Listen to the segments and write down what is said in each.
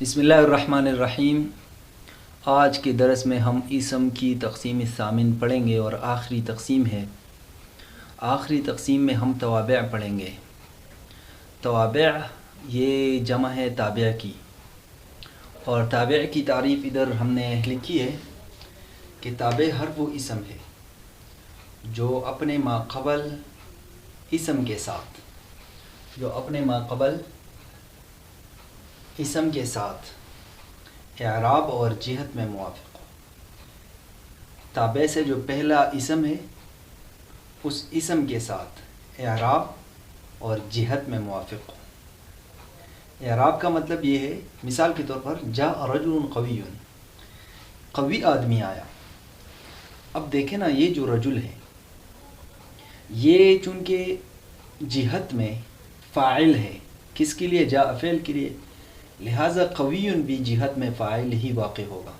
بسم اللہ الرحمن الرحیم۔ آج کے درس میں ہم اسم کی تقسیم الثامن پڑھیں گے اور آخری تقسیم ہے۔ آخری تقسیم میں ہم توابع پڑھیں گے۔ توابع یہ جمع ہے تابع کی، اور تابع کی تعریف ادھر ہم نے لکھی ہے کہ تابع ہر وہ اسم ہے جو اپنے ما قبل اسم کے ساتھ اسم کے ساتھ اعراب اور جہت میں موافق ہو۔ تابع سے جو پہلا اسم ہے اس اسم کے ساتھ اعراب اور جہت میں موافق ہو۔ اعراب کا مطلب یہ ہے، مثال کے طور پر جاء رجل قوی، قوی آدمی آیا۔ اب دیکھیں نا، یہ جو رجل ہے یہ چونکہ جہت میں فاعل ہے، کس کے لیے؟ جاء فعل کے لیے، لہٰذا قوی بھی جہت میں فاعل ہی واقع ہوگا۔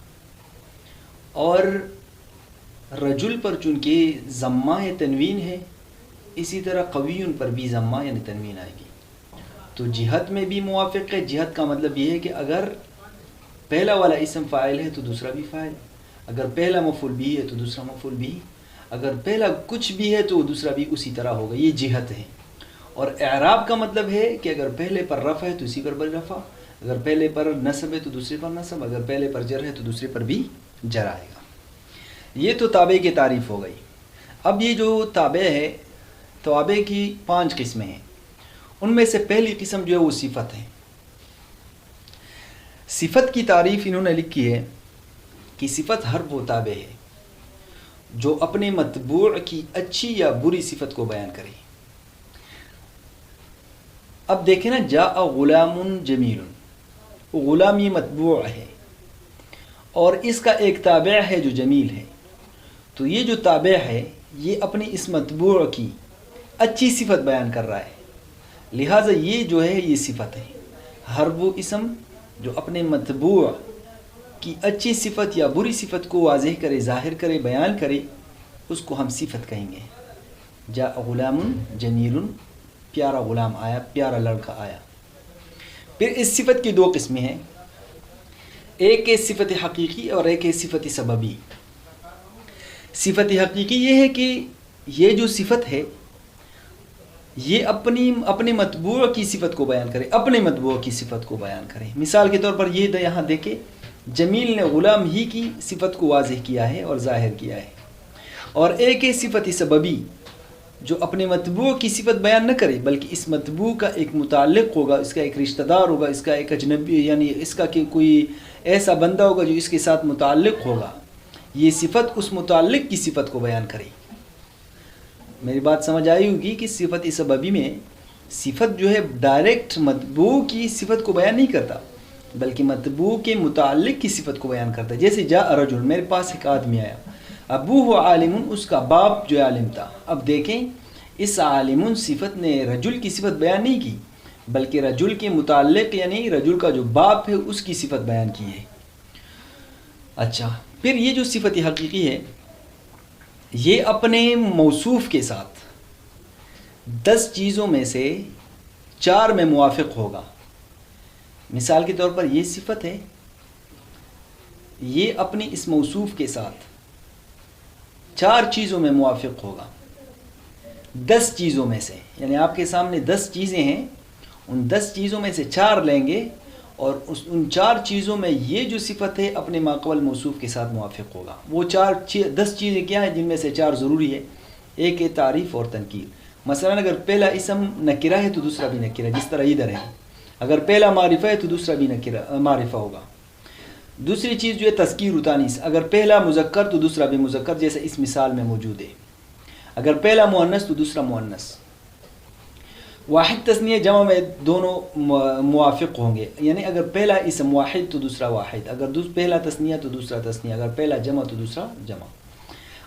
اور رجل پر چونکہ ضمہ تنوین ہے، اسی طرح قوی پر بھی ضمہ یعنی تنوین آئے گی، تو جہت میں بھی موافق ہے۔ جہت کا مطلب یہ ہے کہ اگر پہلا والا اسم فاعل ہے تو دوسرا بھی فاعل، اگر پہلا مفعول بھی ہے تو دوسرا مفعول بھی، اگر پہلا کچھ بھی ہے تو دوسرا بھی اسی طرح ہوگا۔ یہ جہت ہے۔ اور اعراب کا مطلب ہے کہ اگر پہلے پر رفع ہے تو اسی پر رفع، اگر پہلے پر نصب ہے تو دوسرے پر نصب، اگر پہلے پر جر ہے تو دوسرے پر بھی جر آئے گا۔ یہ تو تابع کی تعریف ہو گئی۔ اب یہ جو تابع ہے، توابع کی 5 قسمیں ہیں۔ ان میں سے پہلی قسم جو ہے وہ صفت ہے۔ صفت کی تعریف انہوں نے لکھی ہے کہ صفت ہر وہ تابع ہے جو اپنے متبوع کی اچھی یا بری صفت کو بیان کرے۔ اب دیکھیں نا، جاء غلام جمیل، غلام یہ متبوع ہے اور اس کا ایک تابع ہے جو جمیل ہے، تو یہ جو تابع ہے یہ اپنی اس متبوع کی اچھی صفت بیان کر رہا ہے، لہٰذا یہ جو ہے یہ صفت ہے۔ ہر وہ اسم جو اپنے متبوع کی اچھی صفت یا بری صفت کو واضح کرے، ظاہر کرے، بیان کرے، اس کو ہم صفت کہیں گے۔ جاء غلام جمیل، پیارا غلام آیا، پیارا لڑکا آیا۔ پھر اس صفت کی 2 قسمیں ہیں، ایک ہے صفت حقیقی اور ایک ہے صفت سببی۔ صفت حقیقی یہ ہے کہ یہ جو صفت ہے یہ اپنے متبوع کی صفت کو بیان کرے، اپنے متبوع کی صفت کو بیان کرے۔ مثال کے طور پر یہ یہاں دیکھیں، جمیل نے غلام ہی کی صفت کو واضح کیا ہے اور ظاہر کیا ہے۔ اور ایک ہے صفت سببی جو اپنے متبوع کی صفت بیان نہ کرے، بلکہ اس متبوع کا ایک متعلق ہوگا، اس کا ایک رشتہ دار ہوگا، اس کا ایک اجنبی، یعنی اس کا کہ کوئی ایسا بندہ ہوگا جو اس کے ساتھ متعلق ہوگا، یہ صفت اس متعلق کی صفت کو بیان کرے۔ میری بات سمجھ آئی ہوگی کہ صفت سببی میں صفت جو ہے ڈائریکٹ متبوع کی صفت کو بیان نہیں کرتا، بلکہ متبوع کے متعلق کی صفت کو بیان کرتا ہے۔ جیسے جاء رجل، میرے پاس ایک آدمی آیا، ابوہ عالم، اس کا باپ جو عالم تھا۔ اب دیکھیں، اس عالم صفت نے رجل کی صفت بیان نہیں کی، بلکہ رجل کے متعلق یعنی رجل کا جو باپ ہے اس کی صفت بیان کی ہے۔ اچھا، پھر یہ جو صفت حقیقی ہے یہ اپنے موصوف کے ساتھ 10 چیزوں میں سے 4 میں موافق ہوگا۔ مثال کے طور پر یہ صفت ہے، یہ اپنی اس موصوف کے ساتھ 4 چیزوں میں موافق ہوگا، 10 چیزوں میں سے، یعنی آپ کے سامنے 10 چیزیں ہیں، ان 10 چیزوں میں سے 4 لیں گے اور ان 4 چیزوں میں یہ جو صفت ہے اپنے ماقبل موصوف کے ساتھ موافق ہوگا۔ وہ 10 چیزیں کیا ہیں؟ جن میں سے 4 ضروری ہے۔ ایک ہے تعریف اور تنکیر۔ مثلا اگر پہلا اسم نکرہ ہے تو دوسرا بھی نکرہ، جس طرح ادھر ہے۔ اگر پہلا معرفہ ہے تو دوسرا بھی نکرہ معرفہ ہوگا۔ دوسری چیز جو ہے تذکیر و تانیث، اگر پہلا مذکر تو دوسرا بھی مذکر، جیسے اس مثال میں موجود ہے۔ اگر پہلا مؤنث تو دوسرا مؤنث۔ واحد تثنیہ جمع میں دونوں موافق ہوں گے، یعنی اگر پہلا اسم واحد تو دوسرا واحد، اگر پہلا تثنیہ تو دوسرا تثنیہ، اگر پہلا جمع تو دوسرا جمع۔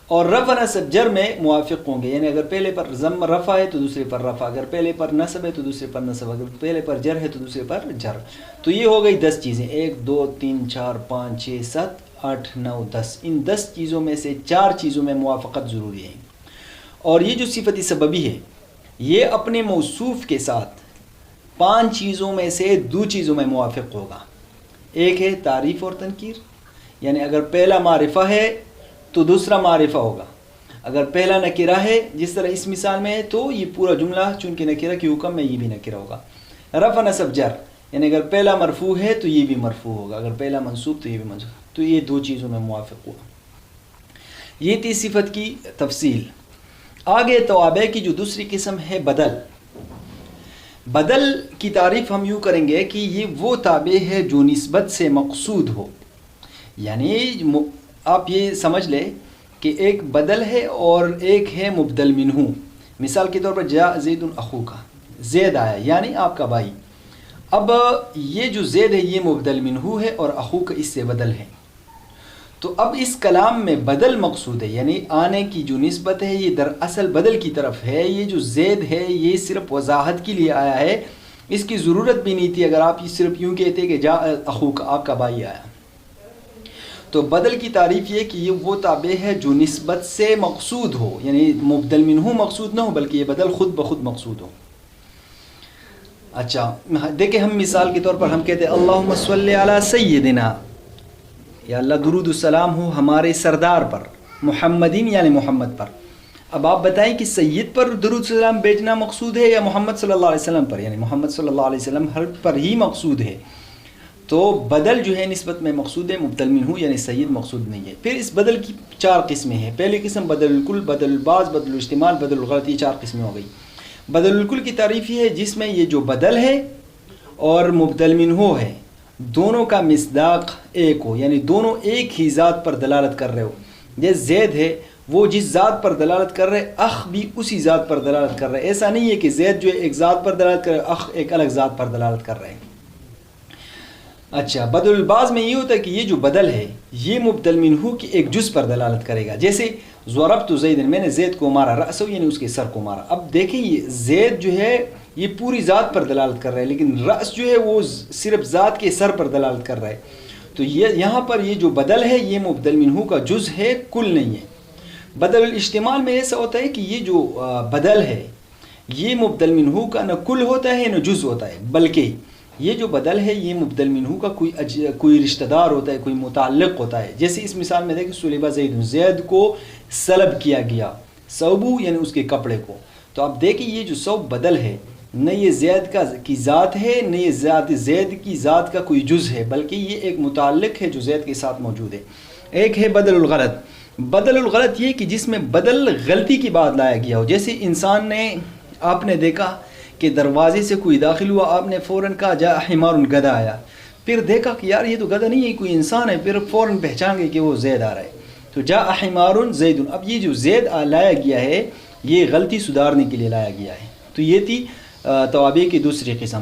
اور رفع نصب جر میں موافق ہوں گے، یعنی اگر پہلے پر ضم رفع ہے تو دوسرے پر رفع، اگر پہلے پر نصب ہے تو دوسرے پر نصب، اگر پہلے پر جر ہے تو دوسرے پر جر۔ تو یہ ہو گئی 10 چیزیں، 1 2 3 4 5 6 7 8 9 10۔ ان 10 چیزوں میں سے 4 چیزوں میں موافقت ضروری ہے۔ اور یہ جو صفت سببی ہے یہ اپنے موصوف کے ساتھ 5 چیزوں میں سے 2 چیزوں میں موافق ہوگا۔ ایک ہے تعریف اور تنکیر، یعنی اگر پہلا معرفہ ہے تو دوسرا معرفہ ہوگا، اگر پہلا نکرہ ہے جس طرح اس مثال میں ہے تو یہ پورا جملہ چونکہ نکرہ کی حکم میں یہ بھی نکرہ ہوگا۔ رفع نصب جر، یعنی اگر پہلا مرفوع ہے تو یہ بھی مرفوع ہوگا، اگر پہلا منصوب تو یہ بھی منصوب، تو یہ دو چیزوں میں موافق ہوا۔ یہ تھی صفت کی تفصیل۔ آگے توابع کی جو دوسری قسم ہے بدل۔ بدل کی تعریف ہم یوں کریں گے کہ یہ وہ تابع ہے جو نسبت سے مقصود ہو، یعنی آپ یہ سمجھ لیں کہ ایک بدل ہے اور ایک ہے مبدل منہ۔ مثال کے طور پر جاء زید اخوکا، زید آیا یعنی آپ کا بھائی۔ اب یہ جو زید ہے یہ مبدل منہ ہے اور اخوکا اس سے بدل ہے، تو اب اس کلام میں بدل مقصود ہے، یعنی آنے کی جو نسبت ہے یہ دراصل بدل کی طرف ہے۔ یہ جو زید ہے یہ صرف وضاحت کے لیے آیا ہے، اس کی ضرورت بھی نہیں تھی اگر آپ صرف یوں کہتے کہ جاء اخوکا، آپ کا بھائی آیا۔ تو بدل کی تعریف یہ کہ یہ وہ تابع ہے جو نسبت سے مقصود ہو، یعنی مبدل منہ مقصود نہ ہو بلکہ یہ بدل خود بخود مقصود ہو۔ اچھا دیکھیں، ہم مثال کے طور پر ہم کہتے ہیں اللہم صلی علی سیدنا، یا اللہ درود السلام ہو ہمارے سردار پر، محمدین یعنی محمد پر۔ اب آپ بتائیں کہ سید پر درود السلام بھیجنا مقصود ہے یا محمد صلی اللہ علیہ وسلم پر، یعنی محمد صلی اللہ علیہ وسلم ہر پر ہی مقصود ہے۔ تو بدل جو ہے نسبت میں مقصود ہے، مبدل منہ یعنی سید مقصود نہیں ہے۔ پھر اس بدل کی چار قسمیں ہیں۔ پہلی قسم بدل الکل، بدل البعض، بدل الاجتمال، بدل الغلط، یہ چار قسمیں ہو گئی۔ بدل الکل کی تعریف یہ ہے جس میں یہ جو بدل ہے اور مبدل منہ ہے دونوں کا مصداق ایک ہو، یعنی دونوں ایک ہی ذات پر دلالت کر رہے ہو۔ جیسے زید ہے وہ جس ذات پر دلالت کر رہے، اخ بھی اسی ذات پر دلالت کر رہے۔ ایسا نہیں ہے کہ زید جو ایک ذات پر دلالت کر رہے، اخ ایک الگ ذات پر دلالت کر رہے ہیں۔ اچھا بدل البعض میں یہ ہوتا ہے کہ یہ جو بدل ہے یہ مبدل منہ کی ایک جز پر دلالت کرے گا، جیسے ضربت زید، میں نے زید کو مارا، رأسہ یعنی اس کے سر کو مارا۔ اب دیکھیں یہ زید جو ہے یہ پوری ذات پر دلالت کر رہا ہے، لیکن رأس جو ہے وہ صرف ذات کے سر پر دلالت کر رہا ہے۔ تو یہ یہاں پر یہ جو بدل ہے یہ مبدل منہ کا جز ہے، کل نہیں ہے۔ بدل الاجتمال میں ایسا ہوتا ہے کہ یہ جو بدل ہے یہ مبدل منہ کا نہ کل ہوتا ہے نہ جز ہوتا ہے، بلکہ یہ جو بدل ہے یہ مبدل منہ کا کوئی رشتہ دار ہوتا ہے، کوئی متعلق ہوتا ہے۔ جیسے اس مثال میں دیکھیں سلب زید، زید کو سلب کیا گیا، ثوبو یعنی اس کے کپڑے کو۔ تو آپ دیکھیں یہ جو ثوب بدل ہے نہ یہ زید کی ذات ہے نہ یہ زید کی ذات کا کوئی جز ہے، بلکہ یہ ایک متعلق ہے جو زید کے ساتھ موجود ہے۔ ایک ہے بدل الغلط۔ بدل الغلط یہ کہ جس میں بدل غلطی کی بات لایا گیا ہو، جیسے انسان نے، آپ نے دیکھا کہ دروازے سے کوئی داخل ہوا، آپ نے فوراً کہا جاء حمار، گدھا آیا، پھر دیکھا کہ یار یہ تو گدھا نہیں ہے کوئی انسان ہے، پھر فوراً پہچان گئے کہ وہ زید آ رہا ہے، تو جاء حمار زید۔ اب یہ جو زید لایا گیا ہے یہ غلطی سدھارنے کے لیے لایا گیا ہے۔ تو یہ تھی توابع کی دوسری قسم۔